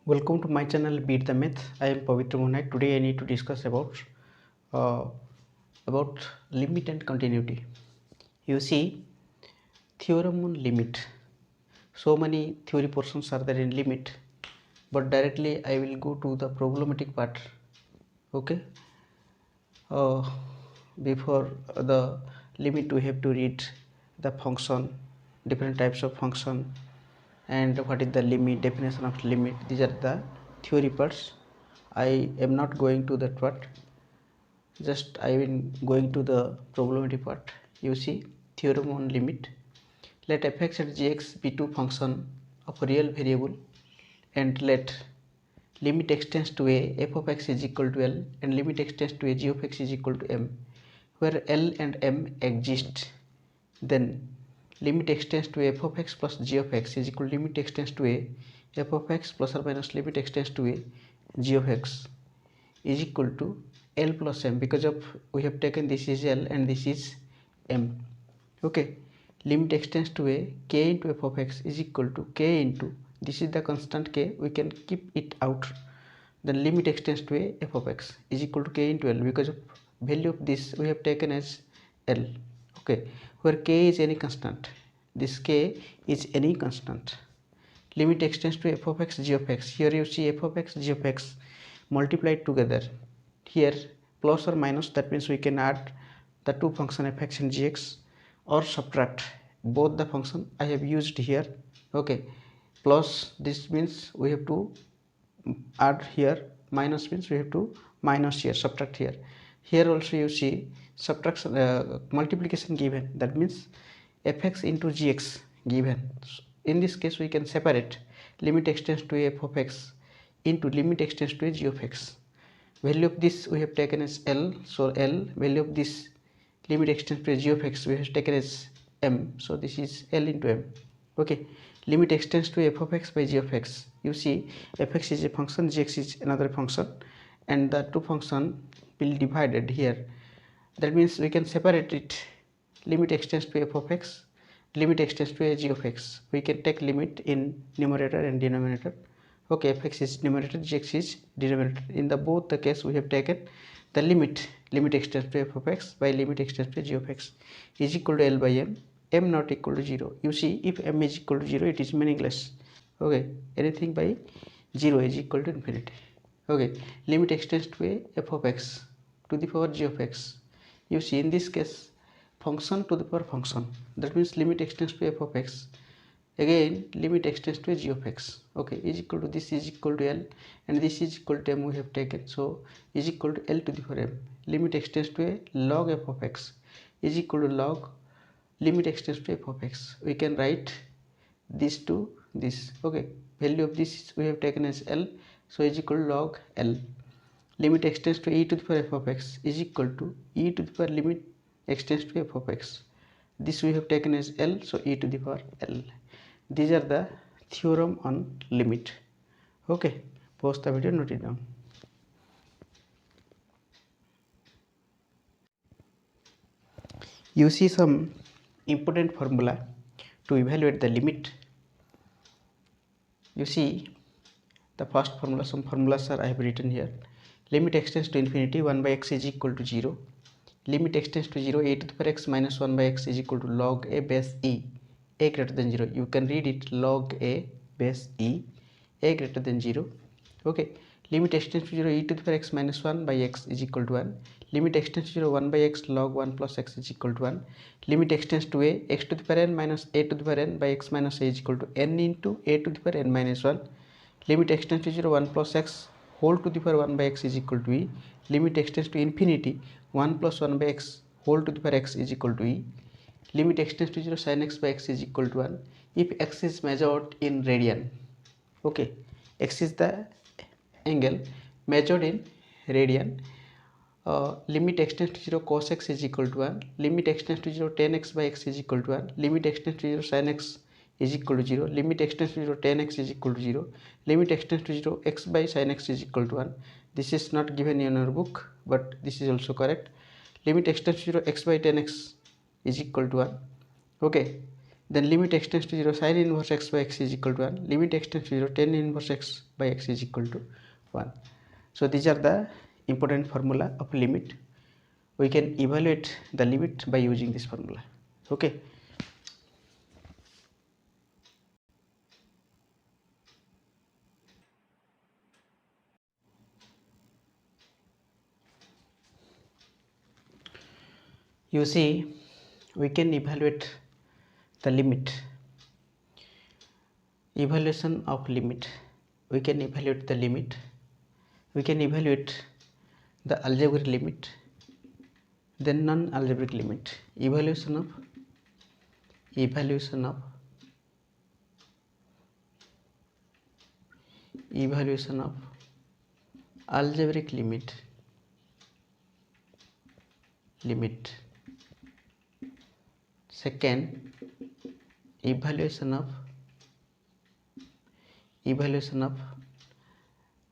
Welcome to my channel Beat the Myth. I am Pavitra Monai. Today I need to discuss uh, about limit and continuity. You see, Theorem One Limit. So many theory portions are there in limit, but directly I will go to the problematic part. Okay. Uh, Before the limit, we have to read the function, different types of function, and what is the limit, definition of limit. These are the theory parts. I am not going to that part, just I will going to the problematic part. You see, theorem on limit. Let fx and gx be two function of a real variable, and let limit extends to a f of x is equal to L and limit extends to a g of x is equal to M, where L and M exist. Then limit extends to f of x plus g of x is equal to limit extends to a f of x plus or minus limit extends to a g of x is equal to L plus M, because of we have taken this is L and this is M. Okay, limit extends to a k into f of x is equal to k into, this is the constant k, we can keep it out. Then limit extends to a f of x is equal to k into L, because of value of this we have taken as L. Okay, where k is any constant, this k is any constant. Limit extends to f of x g of x. Here you see f of x g of x multiplied together. Here plus or minus, that means we can add the two function fx and gx, or subtract both the function I have used here. Okay, plus this means we have to add here, minus means we have to minus here, subtract here. Here also you see subtraction, multiplication given, that means fx into gx given. In this case we can separate limit extends to a f of x into limit extends to a g of x. Value of this we have taken as L, so L, value of this limit extends to a g of x we have taken as M, so this is L into M. Okay, limit extends to f of x by g of x. You see, fx is a function, gx is another function, and the two function will be divided here. That means we can separate it. Limit extends to f of x, limit extends to a g of x. We can take limit in numerator and denominator. Okay, fx is numerator, gx is denominator. In the both the case we have taken the limit extends to f of x by limit extends to g of x is equal to L by M. M not equal to 0. You see, if M is equal to 0, it is meaningless. Okay, anything by 0 is equal to infinity. Okay, limit extends to a f of x to the power g of x. You see, in this case function to the power function, that means limit extends to f of x, again limit extends to a g of x. Okay, is equal to, this is equal to L and this is equal to M we have taken, so is equal to L to the power M. Limit extends to a log f of x is equal to log limit extends to f of x. We can write this to this. Okay, value of this we have taken as L, so is equal to log L. Limit extends to e to the power f of x is equal to e to the power limit extends to f of x. This we have taken as L, so e to the power L. These are the theorem on limit. Okay, pause the video, note it down. You see some important formula to evaluate the limit. You see the first formula, some formulas are I have written here. Limit extends to infinity, 1 by x is equal to 0. Limit extends to 0, a to the power x minus 1 by x is equal to log a base e, a greater than 0. You can read it log a base e, a greater than 0. Okay, limit extends to 0, e to the power x minus 1 by x is equal to 1. Limit extends to 0, 1 by x log 1 plus x is equal to 1. Limit extends to a, x to the power n minus a to the power n by x minus a is equal to n into a to the power n minus 1. Limit extends to 0, 1 plus x whole to the power 1 by x is equal to e. Limit extends to infinity, 1 plus 1 by x whole to the power x is equal to e. Limit extends to 0, sin x by x is equal to 1 if x is measured in radian. Okay, x is the angle measured in radian. Limit extends to 0, cos x is equal to 1. Limit extends to 0, tan x by x is equal to 1. Limit extends to 0, sin x is equal to 0. Limit extends to 0, tan x is equal to 0. Limit extends to 0, x by sin x is equal to 1. This is not given in your book, but this is also correct. Limit extends to 0, x by tan x is equal to 1. Okay, then limit x tends to 0 sin inverse x by x is equal to 1, limit x tends to 0 tan inverse x by x is equal to 1. So these are the important formula of limit. We can evaluate the limit by using this formula. Okay, you see, we can evaluate the limit. Evaluation of limit, we can evaluate the limit, we can evaluate the algebraic limit, then non-algebraic limit. Evaluation of algebraic limit. Second, evaluation of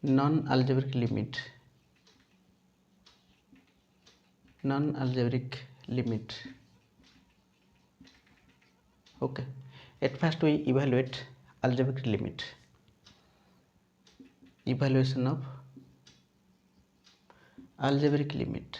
non-algebraic limit. Okay, at first we evaluate algebraic limit. Evaluation of algebraic limit.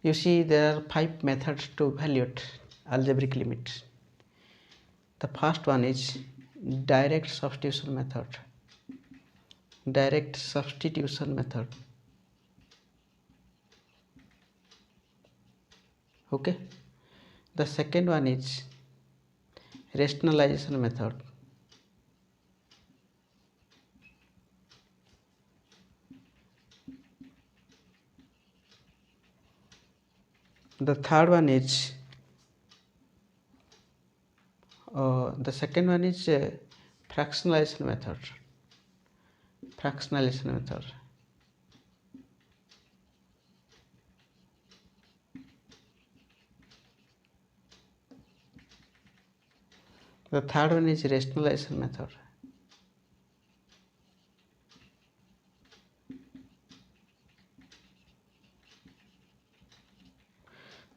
You see, there are 5 methods to evaluate algebraic limit. The first one is direct substitution method. Okay, the second one is rationalization method. The third one is the second one is fractionalization method. The third one is rationalization method.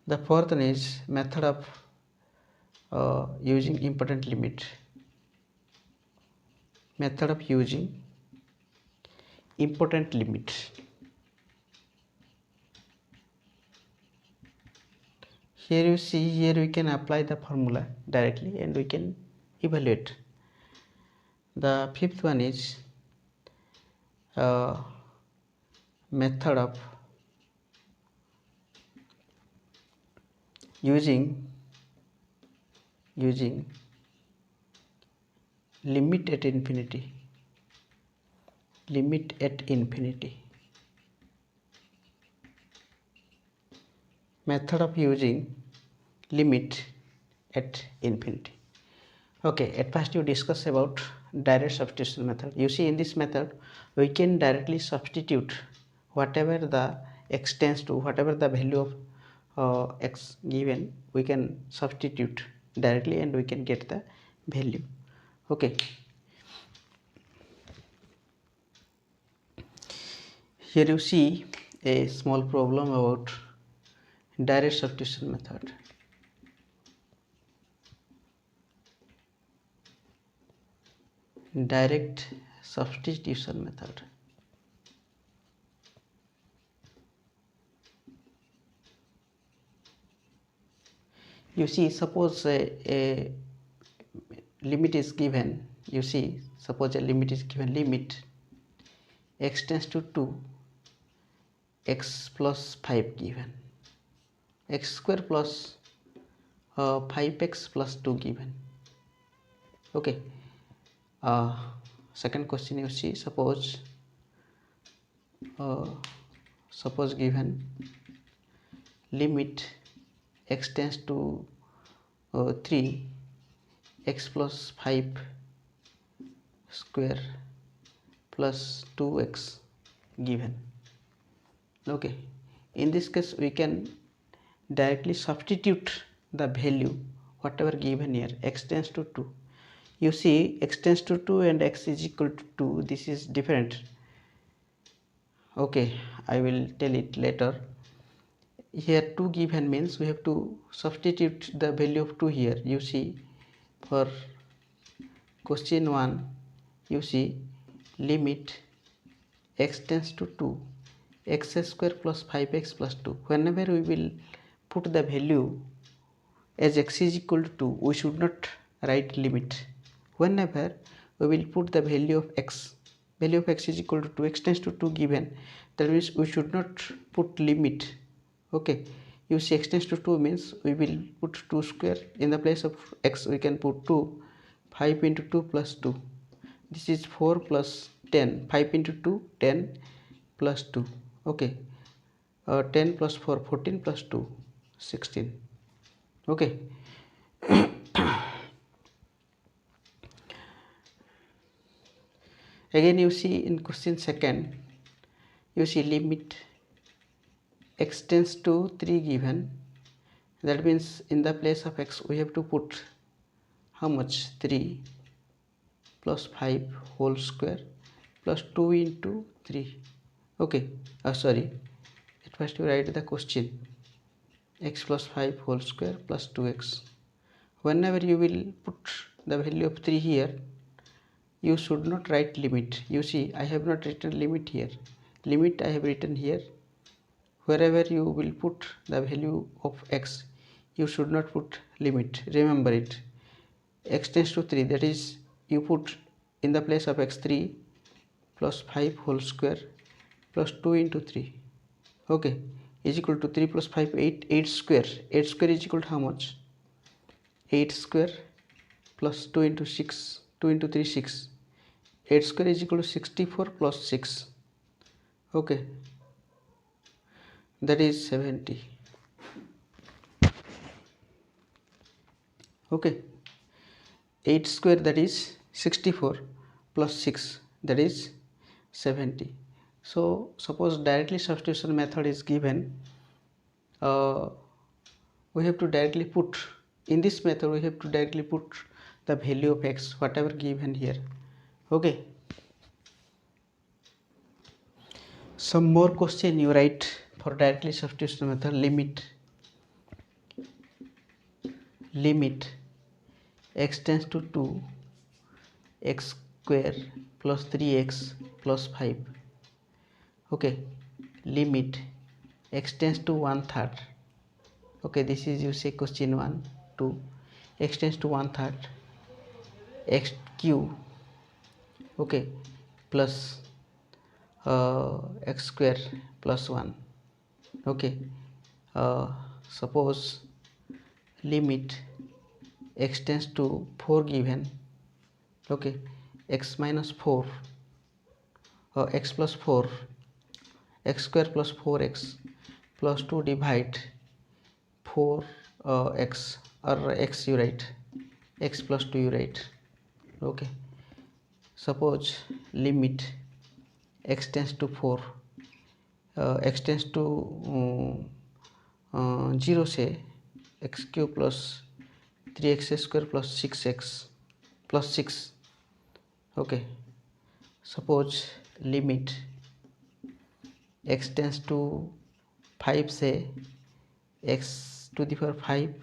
The fourth one is method of using important limit. Here you see, here we can apply the formula directly and we can evaluate. The fifth one is method of using limit at infinity. Method of using limit at infinity. Okay, at first you discuss about direct substitution method. You see, in this method we can directly substitute whatever the x tends to, whatever the value of x given, we can substitute directly and we can get the value. Okay, here you see a small problem about direct substitution method. You see, suppose a limit is given. You see, suppose a limit is given, limit x tends to 2, x plus 5 given, x square plus 5x plus 2 given. Okay, second question, you see, suppose given limit x tends to 3, x plus 5 square plus 2x given. Okay, in this case we can directly substitute the value whatever given here. X tends to 2. You see, x tends to 2 and x is equal to 2. This is different. Okay, I will tell it later. Here 2 given means we have to substitute the value of 2 here. You see, for question 1, you see limit x tends to 2, x square plus 5x plus 2. Whenever we will put the value as x is equal to 2, we should not write limit. Whenever we will put the value of x is equal to 2, x tends to 2 given, that means we should not put limit. Okay, you see x tends to 2 means we will put 2 square. In the place of x we can put 2. 5 into 2 plus 2, this is 4 plus 10. 5 into 2, 10 plus 2. Okay, 10 plus 4, 14 plus 2, 16. Okay. Again you see in question second, you see limit x tends to 3 given. That means in the place of x we have to put how much? 3 plus 5 whole square plus 2 into 3. Okay, sorry, at first you write the question, x plus 5 whole square plus 2x. Whenever you will put the value of 3 here, you should not write limit. You see, I have not written limit here. Limit I have written here. Wherever you will put the value of x, you should not put limit. Remember it. X tends to 3, that is, you put in the place of x 3 plus 5 whole square plus 2 into 3. Okay, is equal to 3 plus 5, 8. 8 square. 8 square is equal to how much? 8 square plus 2 into 6. 2 into 3, 6. 8 square is equal to 64 plus 6. Okay, that is 70. Okay, 8 square, that is 64 plus 6, that is 70. So suppose directly substitution method is given, we have to directly put, in this method we have to directly put the value of x whatever given here. Okay, some more question you write for directly substitution method. Limit x tends to 2, x square plus 3x plus 5. Okay, limit x tends to 1/3. Okay, this is, you say, question 1, 2. X tends to 1/3 x cube, okay, plus x square plus 1. Okay, suppose limit x tends to 4 given. Okay, x minus 4, x plus 4, x square plus 4x plus 2 divide 4 x, or x you write, x plus 2 you write. Okay, suppose limit x tends to 4, x tends to 0, say x cube plus 3x square plus 6x plus 6. Okay, suppose limit x tends to 5, say x to the power 5,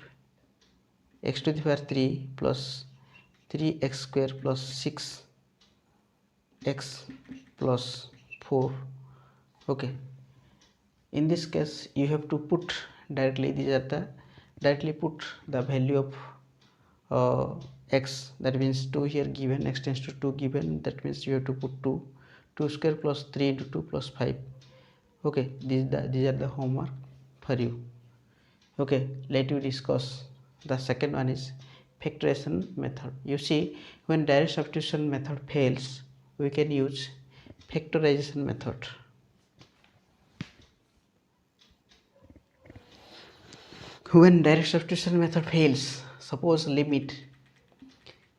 x to the power 3 plus 3x square plus 6x plus 4. Okay, in this case you have to put directly, these are the directly put the value of x, that means 2 here given, x tends to 2 given, that means you have to put 2 square plus 3 into 2 plus 5. Okay, these are the homework for you. Okay, let you discuss the second one is factorization method. You see, when direct substitution method fails, we can use factorization method. When direct substitution method fails, suppose limit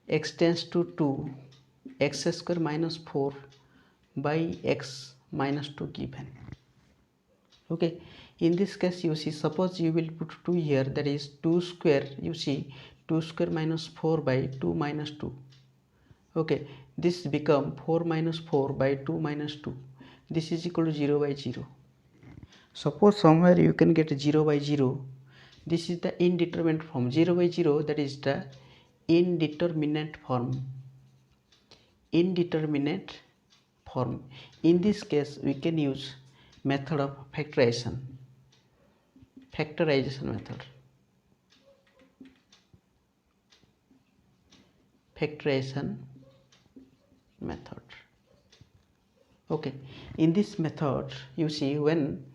x tends to 2, x square minus 4 by x minus 2 given. Okay, in this case you see, suppose you will put 2 here, that is 2 square, you see 2 square minus 4 by 2 minus 2. Okay, this become 4 minus 4 by 2 minus 2. This is equal to 0 by 0. Suppose somewhere you can get 0 by 0. This is the indeterminate form. 0 by 0, that is the indeterminate form. Indeterminate form. In this case we can use method of factorization. Factorization method. Factorization method. Okay, in this method you see, when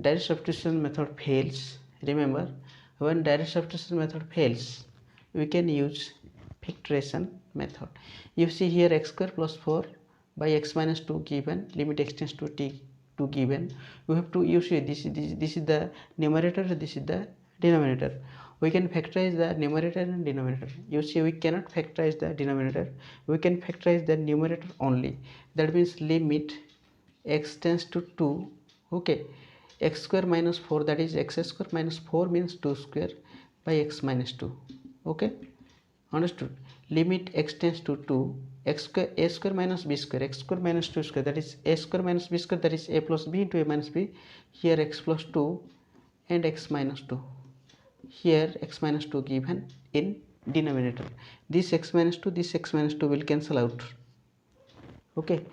direct substitution method fails, remember, when direct substitution method fails, we can use factorization method. You see here x square plus 4 by x minus 2 given, limit x tends to t 2 given. We have to use this is the numerator, this is the denominator. We can factorize the numerator and denominator. You see, we cannot factorize the denominator, we can factorize the numerator only. That means limit x tends to 2, okay, x square minus 4, that is x square minus 4 means 2 square by x minus 2. Okay, understood? Limit x tends to 2, x square, a square minus b square, x square minus 2 square, that is a square minus b square, that is a plus b into a minus b. Here x plus 2 and x minus 2. Here x minus 2 given in denominator. This x minus 2, this x minus 2 will cancel out. Okay,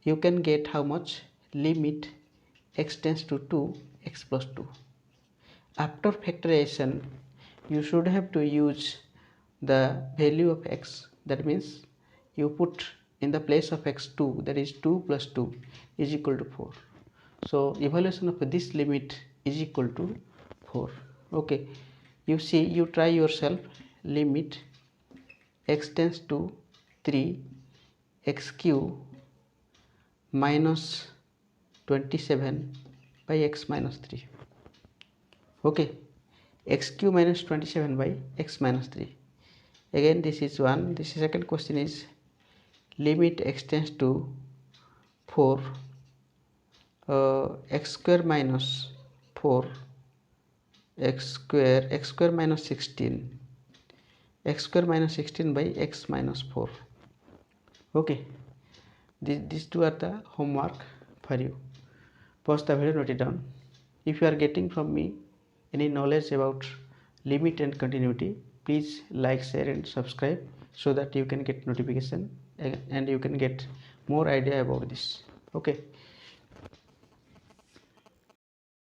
you can get how much? Limit x tends to 2, x plus 2. After factorization, you should have to use the value of x. That means you put in the place of x 2, that is 2 plus 2 is equal to 4. So evaluation of this limit is equal to 4. Okay, you see, you try yourself. Limit x tends to 3 x cube minus 27 by x minus 3. Okay, x cube minus 27 by x minus 3. Again, this is one. This second question is limit x tends to 4 x square minus 4 x square minus 16, x square minus 16 by x minus 4. Okay, these two are the homework for you. Pause the video, note it down. If you are getting from me any knowledge about limit and continuity, please like, share and subscribe, so that you can get notification and you can get more idea about this. Okay,